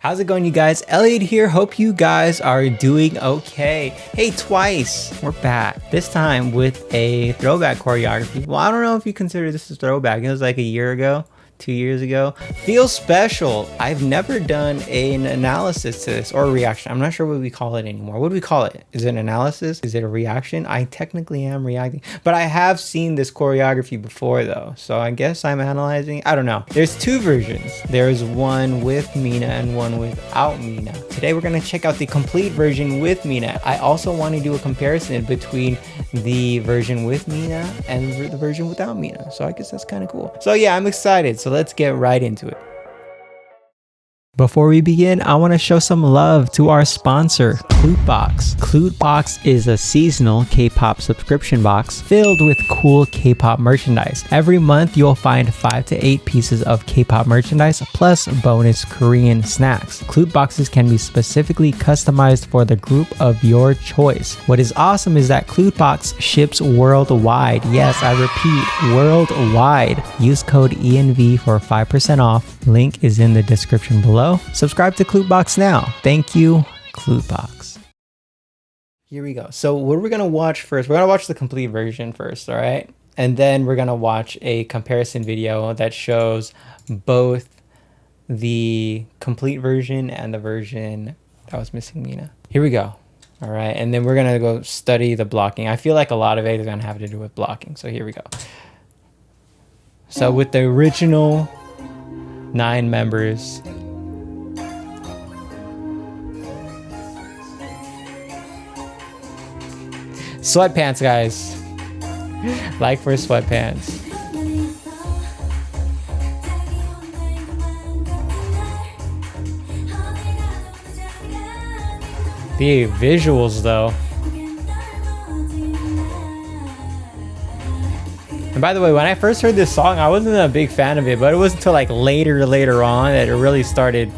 How's it going, you guys? Elliot here. Hope you guys are doing okay. Hey, twice. We're back. This time with a throwback choreography. Well, I don't know if you consider this a throwback. It was like a year ago, 2 years ago. Feels special. I've never done an analysis to this or a reaction. I'm not sure what we call it anymore. What do we call it? Is it an analysis? Is it a reaction? I technically am reacting, but I have seen this choreography before though. So I guess I'm analyzing. I don't know. There's two versions. There's one with Mina and one without Mina. Today we're going to check out the complete version with Mina. I also want to do a comparison between the version with Mina and the version without Mina. So I guess that's kind of cool. So yeah, I'm excited. So let's get right into it. Before we begin, I want to show some love to our sponsor, Clutebox. Clutebox is a seasonal K-pop subscription box filled with cool K-pop merchandise. Every month, you'll find 5 to 8 pieces of K-pop merchandise plus bonus Korean snacks. Cluteboxes can be specifically customized for the group of your choice. What is awesome is that Clutebox ships worldwide. Yes, I repeat, worldwide. Use code ENV for 5% off. Link is in the description below. Subscribe to Clutebox now. Thank you, Clutebox. Here we go. So what are we going to watch first? We're going to watch the complete version first, all right? And then we're going to watch a comparison video that shows both the complete version and the version that was missing Mina. Here we go. All right. And then we're going to go study the blocking. I feel like a lot of it is going to have to do with blocking. So here we go. So with the original 9 members, sweatpants, guys. Like for sweatpants. The visuals though. And by the way, when I first heard this song, I wasn't a big fan of it, but it wasn't until like later on that it really started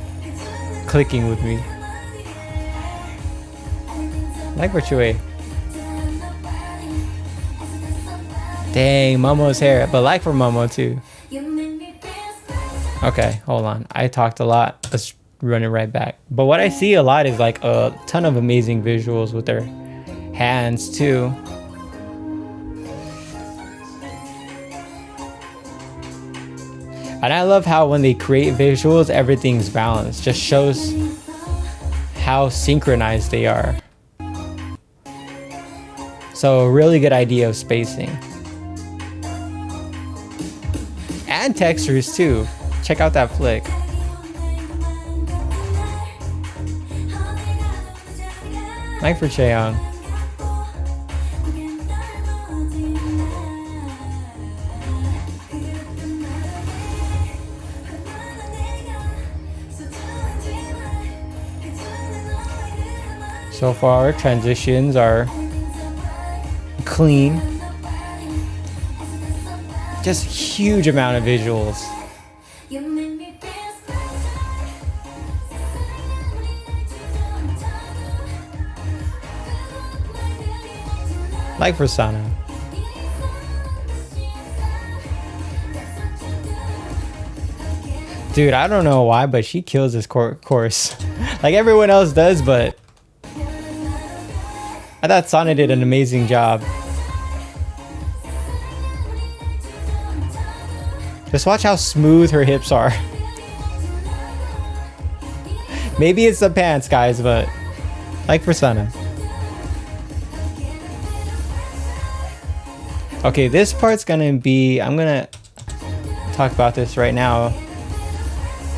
clicking with me. Like for Chui. Dang, Momo's hair, but like for Momo too. Okay, hold on. I talked a lot. Let's run it right back. But what I see a lot is like a ton of amazing visuals with their hands too. And I love how when they create visuals, everything's balanced. Just shows how synchronized they are. So a really good idea of spacing. And textures too. Check out that flick. Like for Cheon. So far, transitions are clean. Just huge amount of visuals. Like for Sana. Dude, I don't know why, but she kills this course. Like everyone else does, but I thought Sana did an amazing job. Just watch how smooth her hips are. Maybe it's the pants, guys, but like for Sana. Okay, this part's gonna be, I'm gonna talk about this right now.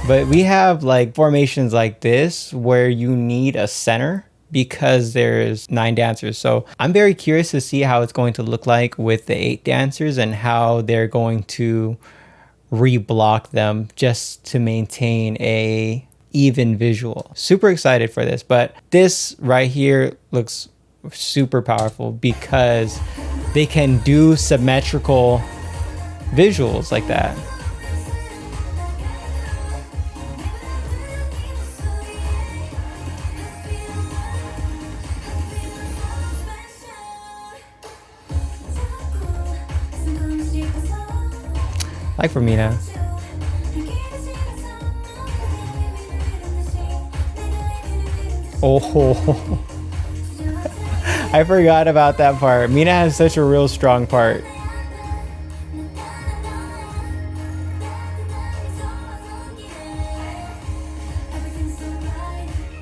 But we have like formations like this where you need a center because there's 9 dancers. So I'm very curious to see how it's going to look like with the 8 dancers and how they're going to reblock them just to maintain a even visual. Super excited for this, but this right here looks super powerful because they can do symmetrical visuals like that. Like for Mina. Oh, I forgot about that part. Mina has such a real strong part.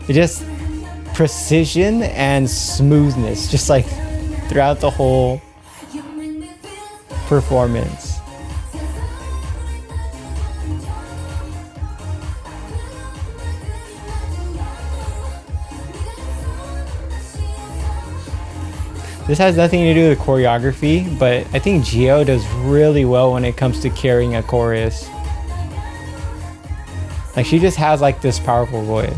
It just precision and smoothness, just like throughout the whole performance. This has nothing to do with choreography, but I think Gio does really well when it comes to carrying a chorus. Like, she just has like this powerful voice.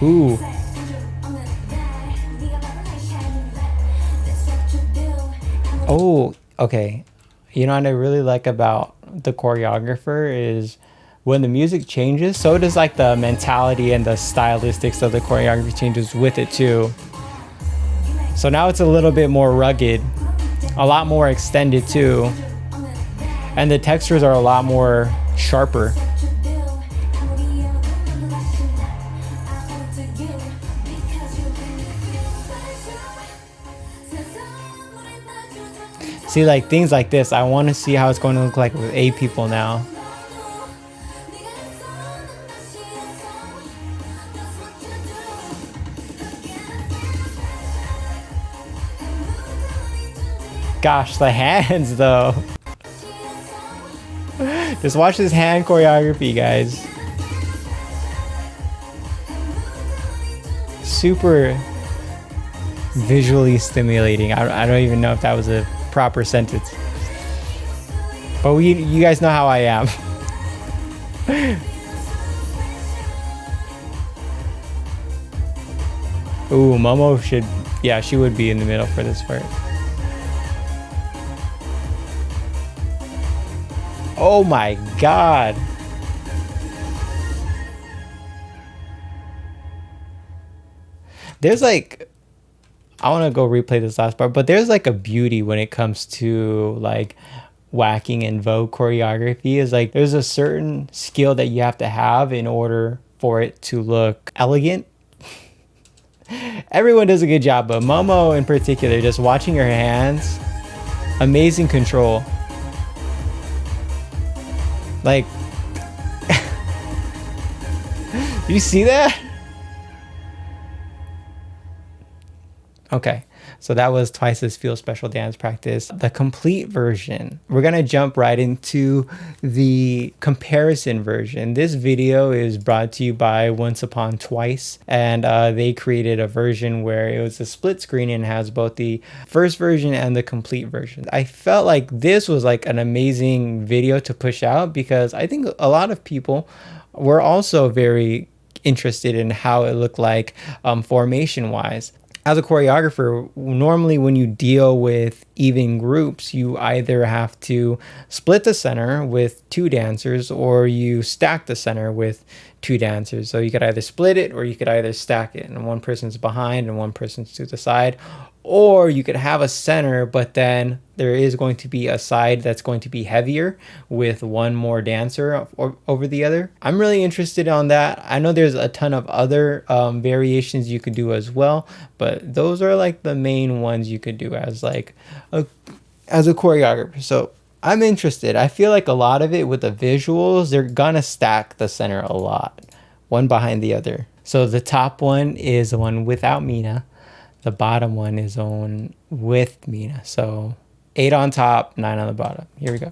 Ooh. Oh, okay. You know what I really like about the choreographer is when the music changes, so does like the mentality and the stylistics of the choreography changes with it too. So now it's a little bit more rugged, a lot more extended too. And the textures are a lot more sharper. See, like things like this, I want to see how it's going to look like with 8 people now. Gosh, the hands though. Just watch this hand choreography, guys. Super visually stimulating. I don't even know if that was a proper sentence, but you guys know how I am. Ooh, Momo should, yeah, she would be in the middle for this part. Oh my god. There's like, I want to go replay this last part, but there's like a beauty when it comes to like whacking and Vogue choreography. Is like there's a certain skill that you have to have in order for it to look elegant. Everyone does a good job, but Momo in particular, just watching her hands, amazing control. Like, you see that? Okay, so that was Twice's Feel Special dance practice, the complete version. We're gonna jump right into the comparison version. This video is brought to you by Once Upon Twice, and they created a version where it was a split screen and has both the first version and the complete version. I felt like this was like an amazing video to push out because I think a lot of people were also very interested in how it looked like formation wise. As a choreographer, normally when you deal with even groups, you either have to split the center with 2 dancers or you stack the center with 2 dancers. So you could either split it or you could either stack it and one person's behind and one person's to the side. Or you could have a center, but then there is going to be a side that's going to be heavier with one more dancer over the other. I'm really interested on that. I know there's a ton of other variations you could do as well, but those are like the main ones you could do as like as a choreographer. So I'm interested. I feel like a lot of it with the visuals, they're gonna stack the center a lot, one behind the other. So the top one is the one without Mina. The bottom one is on with Mina. So 8 on top, 9 on the bottom. Here we go.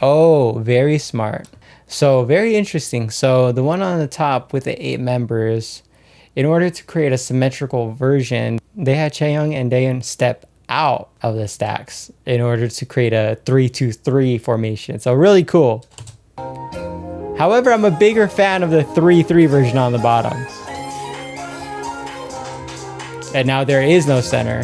Oh, very smart. So very interesting. So the one on the top with the 8 members, in order to create a symmetrical version, they had Chaeyoung and Daeun step out of the stacks in order to create a 3-2-3 formation. So really cool. However, I'm a bigger fan of the 3-3 version on the bottoms. And now there is no center.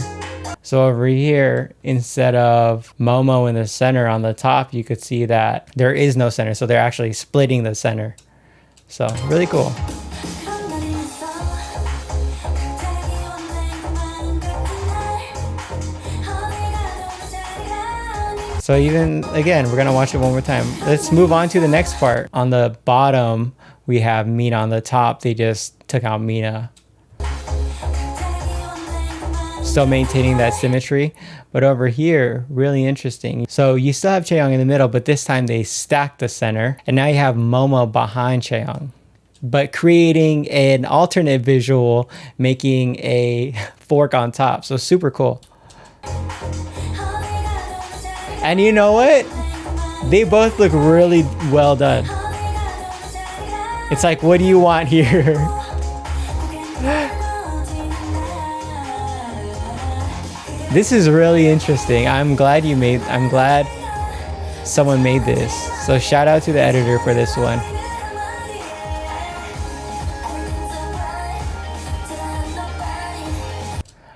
So over here, instead of Momo in the center on the top, you could see that there is no center. So they're actually splitting the center. So really cool. So even, again, we're gonna watch it one more time. Let's move on to the next part. On the bottom, we have Mina. On the top, they just took out Mina. Still maintaining that symmetry. But over here, really interesting. So you still have Chaeyoung in the middle, but this time they stacked the center. And now you have Momo behind Chaeyoung, but creating an alternate visual, making a fork on top. So super cool. And you know what? They both look really well done. It's like, what do you want here? This is really interesting. I'm glad someone made this. So shout out to the editor for this one.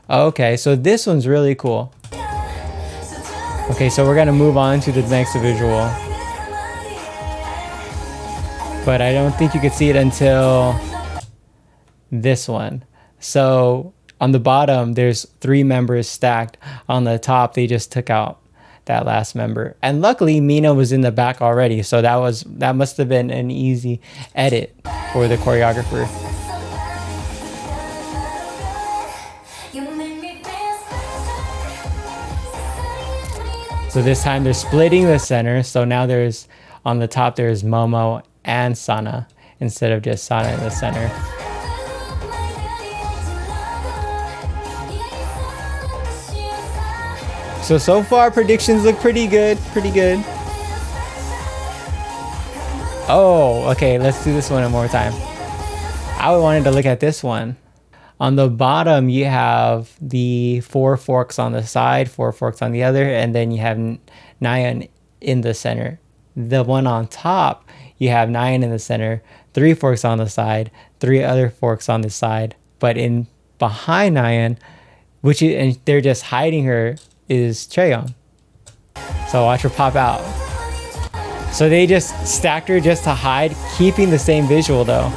Okay, so this one's really cool. Okay, so we're gonna move on to the next visual. But I don't think you could see it until this one. So on the bottom, there's 3 members stacked. On the top, they just took out that last member. And luckily, Mina was in the back already. So that must have been an easy edit for the choreographer. So this time they're splitting the center. So now there's, on the top, there's Momo and Sana instead of just Sana in the center. So far predictions look pretty good, Oh, okay, let's do this one more time. I wanted to look at this one. On the bottom, you have the 4 forks on the side, 4 forks on the other, and then you have Nayeon in the center. The one on top, you have Nayeon in the center, 3 forks on the side, 3 other forks on the side. But in behind Nayeon, and they're just hiding her, is Chaeyoung. So watch her pop out. So they just stacked her just to hide, keeping the same visual though.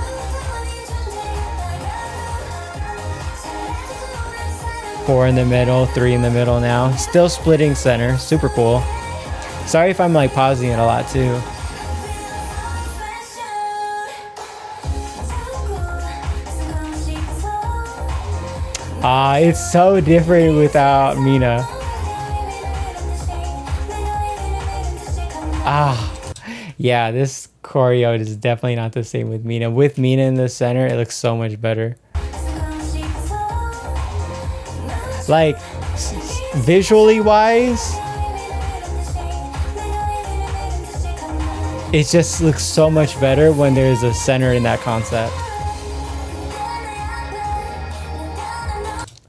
Four in the middle, 3 in the middle now. Still splitting center, super cool. Sorry if I'm like pausing it a lot too. It's so different without Mina. Yeah, this choreo is definitely not the same with Mina. With Mina in the center, it looks so much better. Like, visually wise, it just looks so much better when there's a center in that concept.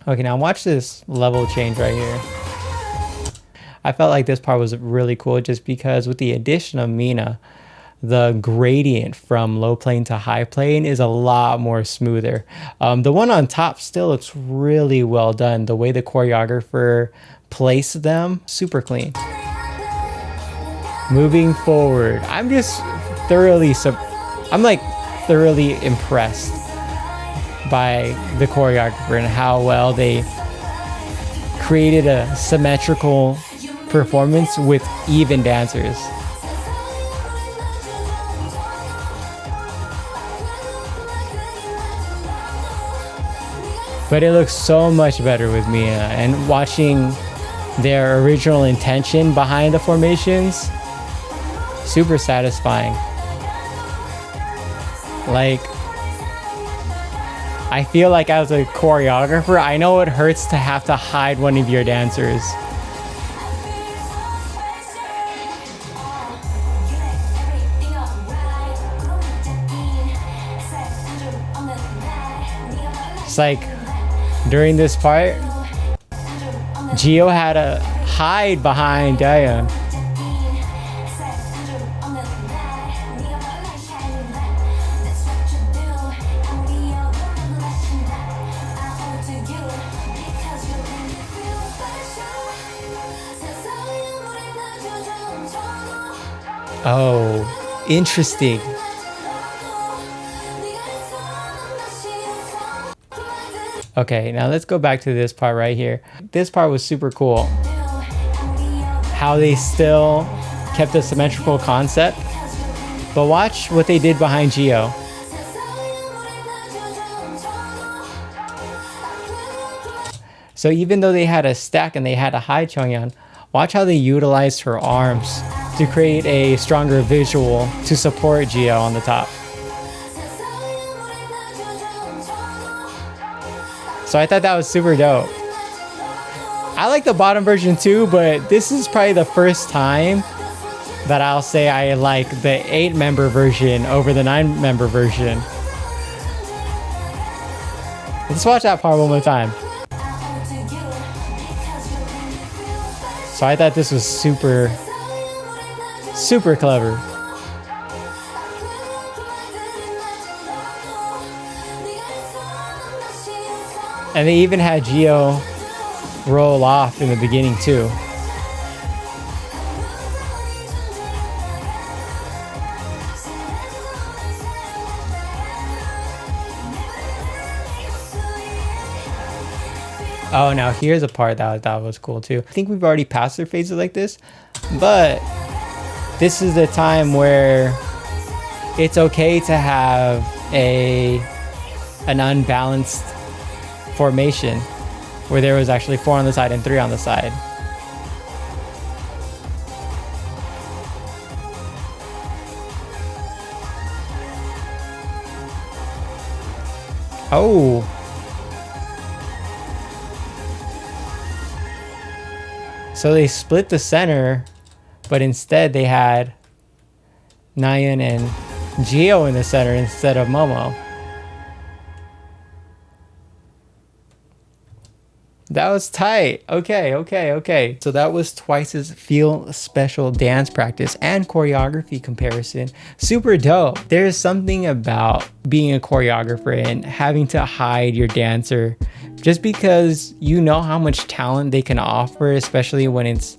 Okay, now watch this level change right here. I felt like this part was really cool just because with the addition of Mina, the gradient from low plane to high plane is a lot more smoother. The one on top still looks really well done. The way the choreographer placed them, super clean. Moving forward, I'm just thoroughly impressed by the choreographer and how well they created a symmetrical performance with even dancers. But it looks so much better with Mina, and watching their original intention behind the formations, super satisfying. Like, I feel like as a choreographer, I know it hurts to have to hide one of your dancers. It's like, during this part, Gio had to hide behind Daeyeon. Oh, interesting. Okay, now let's go back to this part right here. This part was super cool. How they still kept a symmetrical concept. But watch what they did behind Geo. So even though they had a stack and they had a high Chongyan, watch how they utilized her arms to create a stronger visual to support Geo on the top. So I thought that was super dope. I like the bottom version too, but this is probably the first time that I'll say I like the 8-member version over the 9-member version. Let's watch that part one more time. So I thought this was super, super clever. And they even had Geo roll off in the beginning too. Oh, now here's a part that I thought was cool too. I think we've already passed their phases like this, but this is the time where it's okay to have an unbalanced formation where there was actually 4 on the side and 3 on the side. Oh. So they split the center, but instead they had Nayeon and Geo in the center instead of Momo. That was tight. Okay. So that was Twice's Feel Special dance practice and choreography comparison. Super dope. There's something about being a choreographer and having to hide your dancer just because you know how much talent they can offer, especially when it's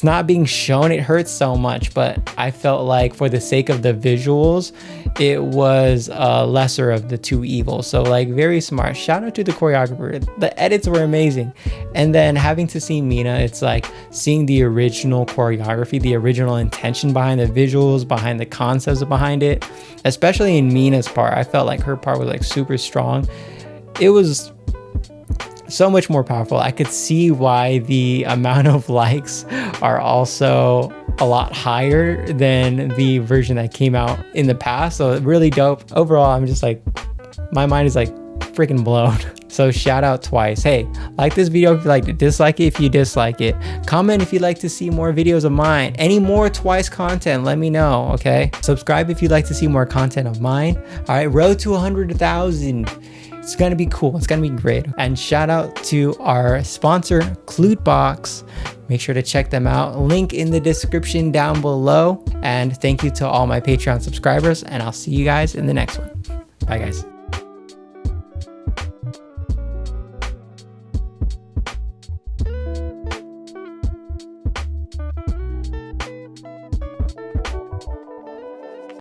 not being shown. It hurts so much, but I felt like for the sake of the visuals, it was lesser of the two evils. So like very smart. Shout out to the choreographer. The edits were amazing. And then having to see Mina, it's like seeing the original choreography, the original intention behind the visuals, behind the concepts behind it, especially in Mina's part. I felt like her part was like super strong. It was so much more powerful. I could see why the amount of likes are also a lot higher than the version that came out in the past. So really dope. Overall, I'm just like, my mind is like freaking blown. So shout out Twice. Hey, like this video if you liked it, dislike it if you dislike it. Comment if you'd like to see more videos of mine. Any more Twice content, let me know, okay? Subscribe if you'd like to see more content of mine. All right, road to 100,000. It's gonna be cool. It's gonna be great. And shout out to our sponsor, Clutebox. Make sure to check them out. Link in the description down below. And thank you to all my Patreon subscribers. And I'll see you guys in the next one. Bye, guys.